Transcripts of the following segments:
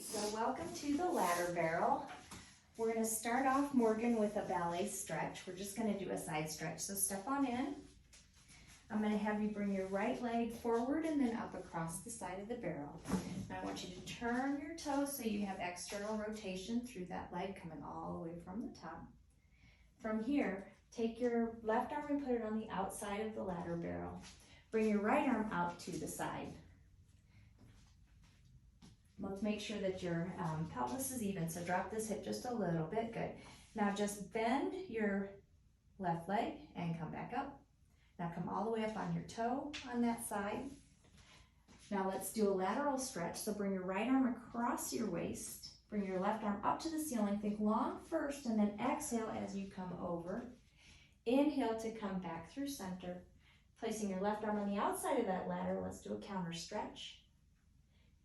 right, so welcome to the ladder barrel. We're going to start off, Morgan, with a ballet stretch. We're just going to do a side stretch. So step on in. I'm going to have you bring your right leg forward and then up across the side of the barrel. And I want you to turn your toes so you have external rotation through that leg coming all the way from the top. From here, take your left arm and put it on the outside of the ladder barrel. Bring your right arm out to the side. Let's make sure that your pelvis is even, so drop this hip just a little bit, good. Now just bend your left leg and come back up. Now come all the way up on your toe on that side. Now let's do a lateral stretch, so bring your right arm across your waist, bring your left arm up to the ceiling, think long first, and then exhale as you come over. Inhale to come back through center. Placing your left arm on the outside of that ladder, let's do a counter stretch.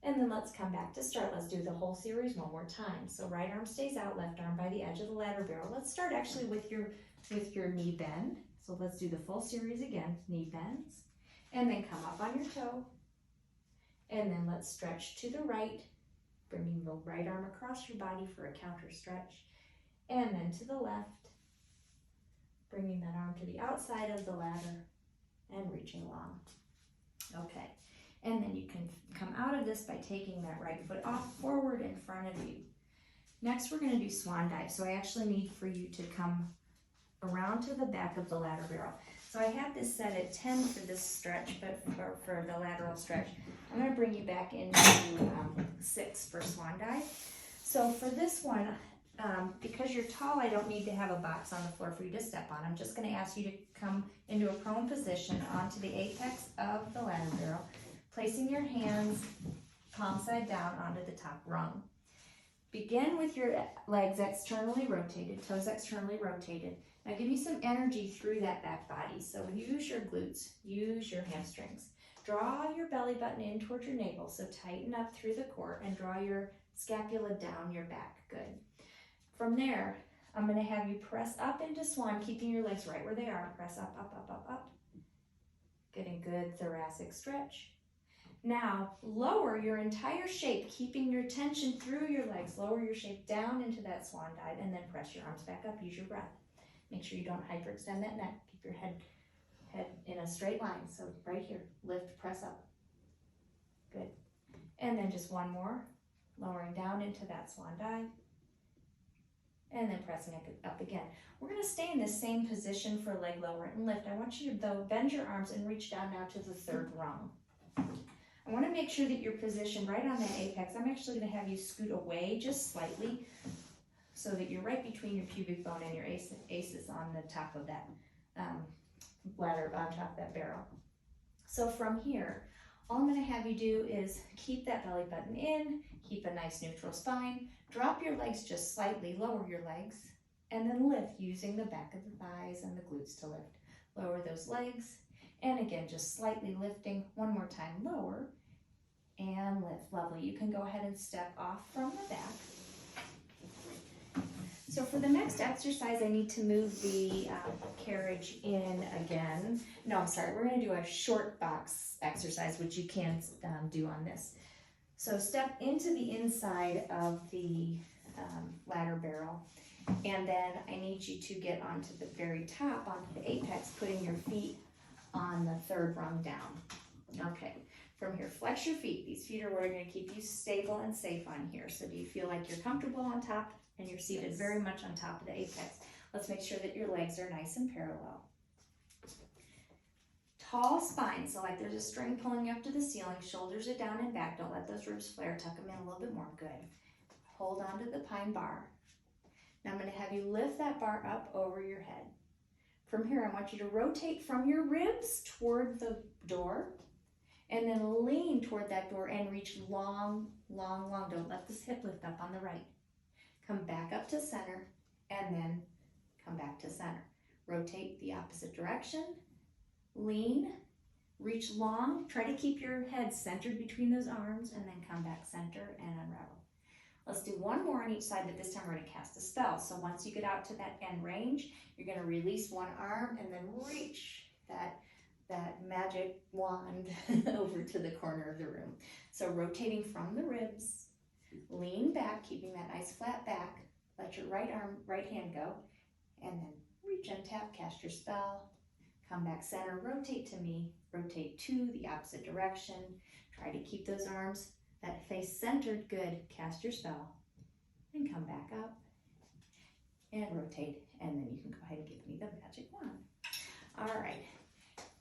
And then let's come back to start. Let's do the whole series one more time. So right arm stays out, left arm by the edge of the ladder barrel. Let's start actually with your knee bend. So let's do the full series again. Knee bends, and then come up on your toe. And then let's stretch to the right, bringing the right arm across your body for a counter stretch. And then to the left, bringing that arm to the outside of the ladder and reaching long. Okay. And then you can come out of this by taking that right foot off forward in front of you. Next, we're going to do swan dive. So I actually need for you to come around to the back of the ladder barrel. So I have this set at 10 for this stretch, but for the lateral stretch, I'm going to bring you back into 6 for swan dive. So for this one, because you're tall, I don't need to have a box on the floor for you to step on. I'm just going to ask you to come into a prone position onto the apex of the ladder barrel, placing your hands palm side down onto the top rung. Begin with your legs externally rotated, toes externally rotated. Now give me some energy through that back body. So use your glutes, use your hamstrings. Draw your belly button in towards your navel, so tighten up through the core and draw your scapula down your back, good. From there, I'm gonna have you press up into swan, keeping your legs right where they are. Press up, up, up, up, up. Getting good thoracic stretch. Now, lower your entire shape, keeping your tension through your legs. Lower your shape down into that swan dive, and then press your arms back up. Use your breath. Make sure you don't hyperextend that neck. Keep your head in a straight line. So right here, lift, press up. Good. And then just one more, lowering down into that swan dive, and then pressing it up again. We're going to stay in the same position for leg lower and lift. I want you to, though, bend your arms and reach down now to the third rung. I want to make sure that you're positioned right on that apex. I'm actually going to have you scoot away just slightly so that you're right between your pubic bone and your aces on the top of that ladder, on top of that barrel. So from here, all I'm going to have you do is keep that belly button in, keep a nice neutral spine, drop your legs just slightly, lower your legs, and then lift using the back of the thighs and the glutes to lift. Lower those legs. And again, just slightly lifting. One more time, lower and lift. Lovely. You can go ahead and step off from the back. So for the next exercise, I need to move the carriage in again. No, I'm sorry. We're going to do a short box exercise, which you can do on this. So step into the inside of the ladder barrel. And then I need you to get onto the very top, onto the apex, putting your feet on the third rung down. Okay, from here, flex your feet. These feet are what are going to keep you stable and safe on here. So do you feel like you're comfortable on top and you're seated very much on top of the apex? Let's make sure that your legs are nice and parallel. Tall spine, so like there's a string pulling you up to the ceiling. Shoulders are down and back. Don't let those ribs flare. Tuck them in a little bit more. Good. Hold on to the pine bar. Now I'm going to have you lift that bar up over your head. From here, I want you to rotate from your ribs toward the door and then lean toward that door and reach long, long, long. Don't let this hip lift up on the right. Come back up to center and then come back to center. Rotate the opposite direction, lean, reach long. Try to keep your head centered between those arms and then come back center and unravel. Let's do one more on each side, but this time we're going to cast a spell. So once you get out to that end range, you're going to release one arm and then reach that magic wand over to the corner of the room. So rotating from the ribs, Lean back, keeping that nice flat back. Let your right hand go, and then reach and tap, cast your spell. Come back center, rotate to me, rotate to the opposite direction. Try to keep those arms that face centered, good. Cast your spell, and come back up, and rotate, and then you can go ahead and give me the magic wand. All right,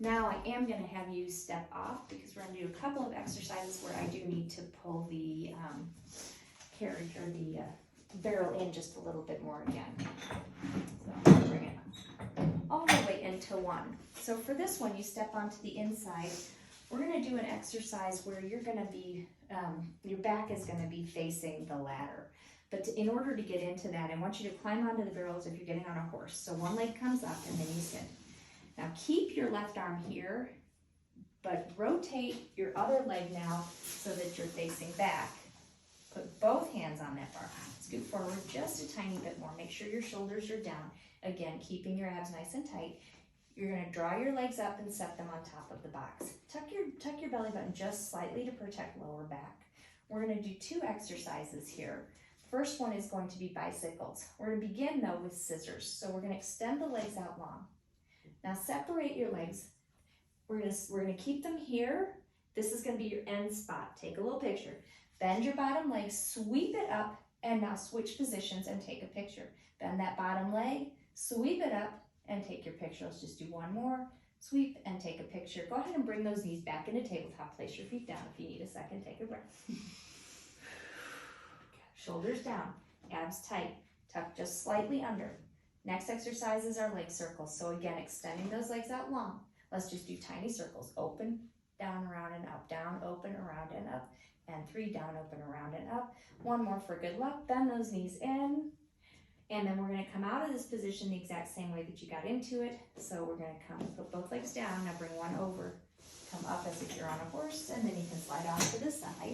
now I am gonna have you step off because we're gonna do a couple of exercises where I do need to pull the carriage or the barrel in just a little bit more again. So I'm gonna bring it all the way into one. So for this one, you step onto the inside. We're gonna do an exercise where you're gonna be, your back is gonna be facing the ladder. But in order to get into that, I want you to climb onto the barrel as if you're getting on a horse. So one leg comes up and then you sit. Now keep your left arm here, but rotate your other leg now so that you're facing back. Put both hands on that bar. Scoot forward just a tiny bit more. Make sure your shoulders are down. Again, keeping your abs nice and tight. You're gonna draw your legs up and set them on top of the box. Tuck your belly button just slightly to protect lower back. We're gonna do 2 exercises here. First one is going to be bicycles. We're gonna begin though with scissors. So we're gonna extend the legs out long. Now separate your legs. We're gonna keep them here. This is gonna be your end spot. Take a little picture. Bend your bottom leg, sweep it up, and now switch positions and take a picture. Bend that bottom leg, sweep it up, and take your picture. Let's just do one more. Sweep and take a picture. Go ahead and bring those knees back into tabletop. Place your feet down. If you need a second, take a breath. Shoulders down, abs tight, tuck just slightly under. Next exercise is our leg circles. So again, extending those legs out long. Let's just do tiny circles. Open, down, around, and up. Down, open, around, and up. And 3, down, open, around, and up. One more for good luck. Bend those knees in. And then we're gonna come out of this position the exact same way that you got into it. So we're gonna put both legs down. Now bring one over. Come up as if you're on a horse, and then you can slide off to the side.